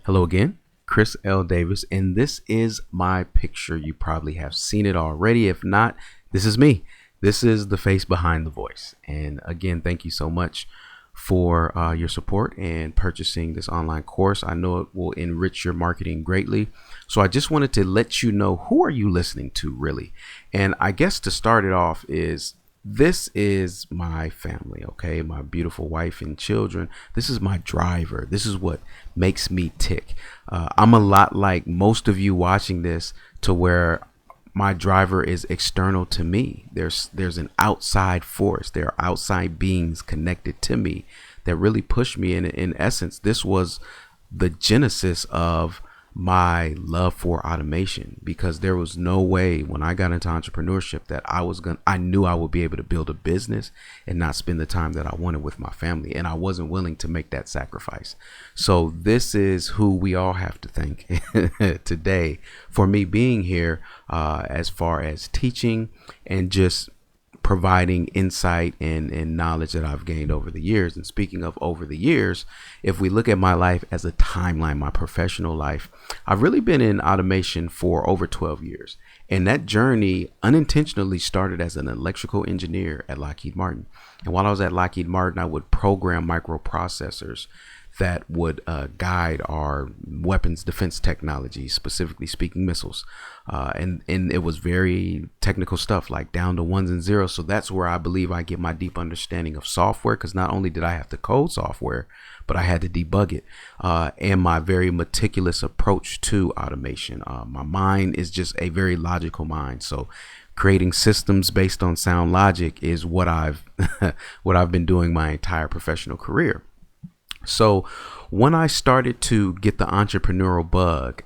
Hello again, Chris L. Davis, and this is my picture. You probably have seen it already. If not, this is me. This is the face behind the voice. And again, thank you so much for your support and purchasing this online course. I know it will enrich your marketing greatly. So I just wanted to let you know, who are you listening to really? And I guess to start it off is, this is my family, okay? My beautiful wife and children. This is my driver. This is what makes me tick. I'm a lot like most of you watching this, to where my driver is external to me. There's an outside force. There are outside beings connected to me that really push me. And in essence, this was the genesis of my love for automation, because there was no way when I got into entrepreneurship that I knew I would be able to build a business and not spend the time that I wanted with my family. And I wasn't willing to make that sacrifice. So this is who we all have to thank today for me being here, as far as teaching and just providing insight and knowledge that I've gained over the years. And speaking of over the years, if we look at my life as a timeline, my professional life, I've really been in automation for over 12 years. And that journey unintentionally started as an electrical engineer at Lockheed Martin. And while I was at Lockheed Martin, I would program microprocessors that would guide our weapons defense technology, specifically speaking missiles. And it was very technical stuff, like down to ones and zeros. So that's where I believe I get my deep understanding of software, because not only did I have to code software, but I had to debug it, and my very meticulous approach to automation. My mind is just a very logical mind. So creating systems based on sound logic is what I've been doing my entire professional career. So when I started to get the entrepreneurial bug,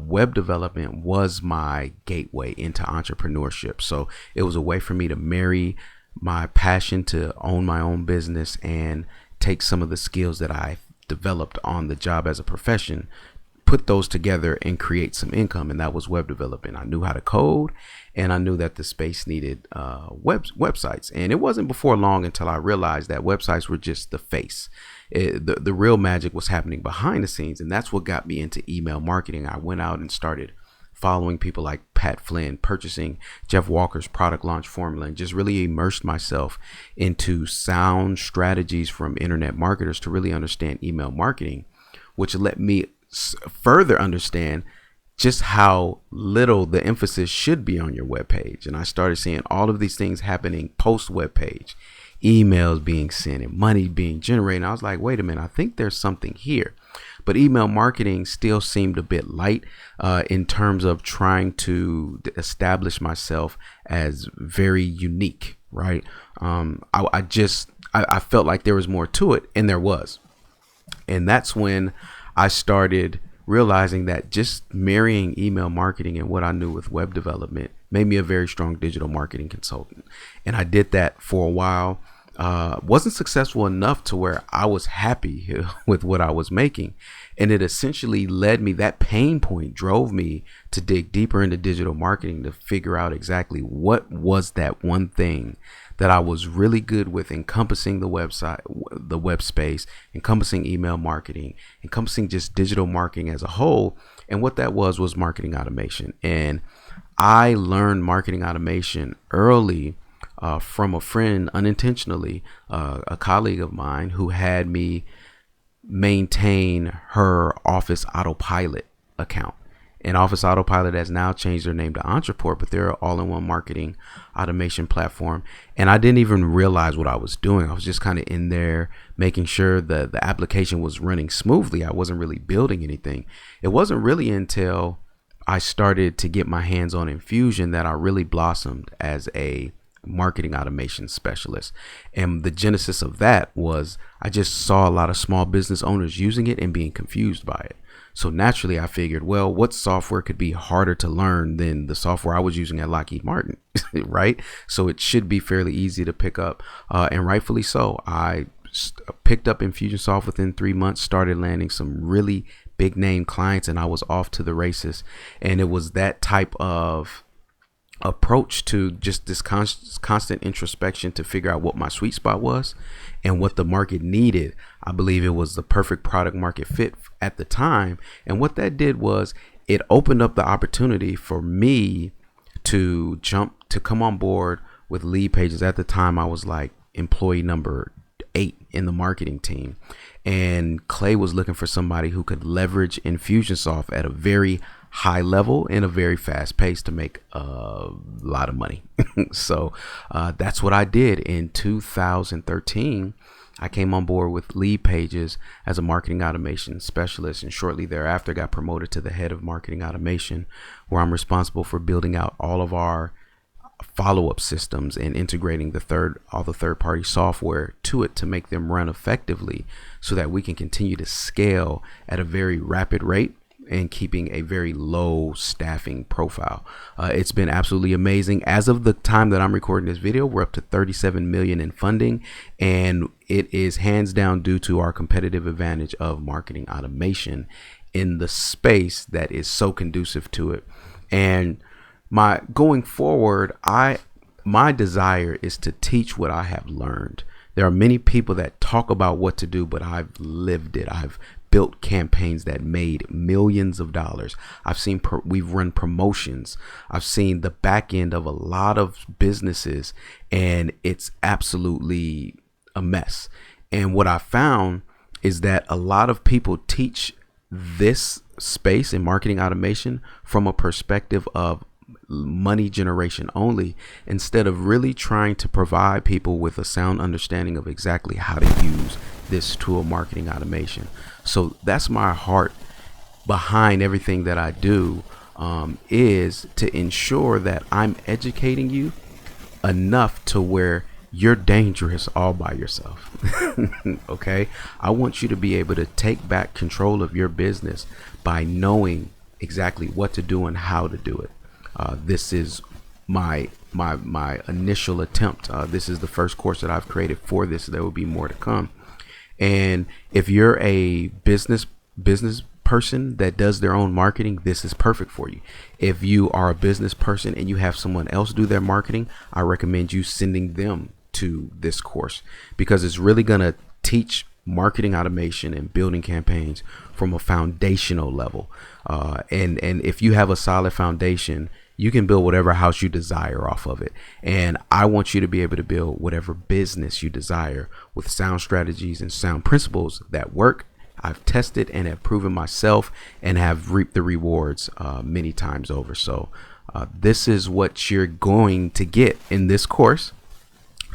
web development was my gateway into entrepreneurship. So it was a way for me to marry my passion to own my own business and take some of the skills that I developed on the job as a profession, put those together and create some income. And that was web development. I knew how to code, and I knew that the space needed websites. And it wasn't before long until I realized that websites were just the face. The real magic was happening behind the scenes. And that's what got me into email marketing. I went out and started following people like Pat Flynn, purchasing Jeff Walker's product launch formula, and just really immersed myself into sound strategies from internet marketers to really understand email marketing, which let me further understand just how little the emphasis should be on your web page. And I started seeing all of these things happening post web page, emails being sent and money being generated. And I was like, wait a minute, I think there's something here. But email marketing still seemed a bit light in terms of trying to establish myself as very unique, right? I felt like there was more to it, and there was. And that's when I started realizing that just marrying email marketing and what I knew with web development made me a very strong digital marketing consultant. And I did that for a while. Wasn't successful enough to where I was happy with what I was making. And it essentially led me, that pain point drove me to dig deeper into digital marketing to figure out exactly what was that one thing that I was really good with, encompassing the website, the web space, encompassing email marketing, encompassing just digital marketing as a whole. And what that was marketing automation. And I learned marketing automation early from a friend, unintentionally, a colleague of mine who had me maintain her Office Autopilot account. And Office Autopilot has now changed their name to Entreport, but they're an all-in-one marketing automation platform. And I didn't even realize what I was doing. I was just kind of in there making sure that the application was running smoothly. I wasn't really building anything. It wasn't really until I started to get my hands on Infusion that I really blossomed as a marketing automation specialist. And the genesis of that was I just saw a lot of small business owners using it and being confused by it. So naturally I figured, well, what software could be harder to learn than the software I was using at Lockheed Martin, right? So it should be fairly easy to pick up, and rightfully so. I picked up Infusionsoft within 3 months, started landing some really big name clients, and I was off to the races. And it was that type of approach to just this constant introspection to figure out what my sweet spot was and what the market needed. I believe it was the perfect product market fit at the time. And what that did was it opened up the opportunity for me to come on board with Lead Pages. At the time, I was like employee number 8 in the marketing team, and Clay was looking for somebody who could leverage Infusionsoft at a very high level in a very fast pace to make a lot of money. So that's what I did in 2013. I came on board with Lead Pages as a marketing automation specialist, and shortly thereafter got promoted to the head of marketing automation, where I'm responsible for building out all of our follow-up systems and integrating all the third-party software to it to make them run effectively, so that we can continue to scale at a very rapid rate and keeping a very low staffing profile. It's been absolutely amazing. As of the time that I'm recording this video, we're up to 37 million in funding, and it is hands down due to our competitive advantage of marketing automation in the space that is so conducive to it. And going forward, my desire is to teach what I have learned. There are many people that talk about what to do, but I've lived it. I've built campaigns that made millions of dollars. We've run promotions. I've seen the back end of a lot of businesses, and it's absolutely a mess. And what I found is that a lot of people teach this space in marketing automation from a perspective of money generation only, instead of really trying to provide people with a sound understanding of exactly how to use this tool, marketing automation. So that's my heart behind everything that I do, is to ensure that I'm educating you enough to where you're dangerous all by yourself. Okay, I want you to be able to take back control of your business by knowing exactly what to do and how to do it. This is my initial attempt. This is the first course that I've created for this. There will be more to come. And if you're a business person that does their own marketing, this is perfect for you. If you are a business person and you have someone else do their marketing, I recommend you sending them to this course, because it's really going to teach marketing automation and building campaigns from a foundational level. And if you have a solid foundation, you can build whatever house you desire off of it. And I want you to be able to build whatever business you desire with sound strategies and sound principles that work. I've tested and have proven myself and have reaped the rewards many times over. So this is what you're going to get in this course.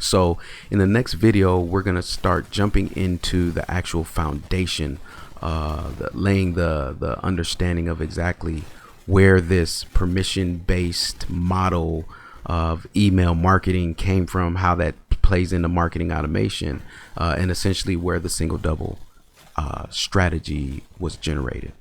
So in the next video, we're going to start jumping into the actual foundation, laying the understanding of exactly where this permission-based model of email marketing came from, how that plays into marketing automation, and essentially where the single double strategy was generated.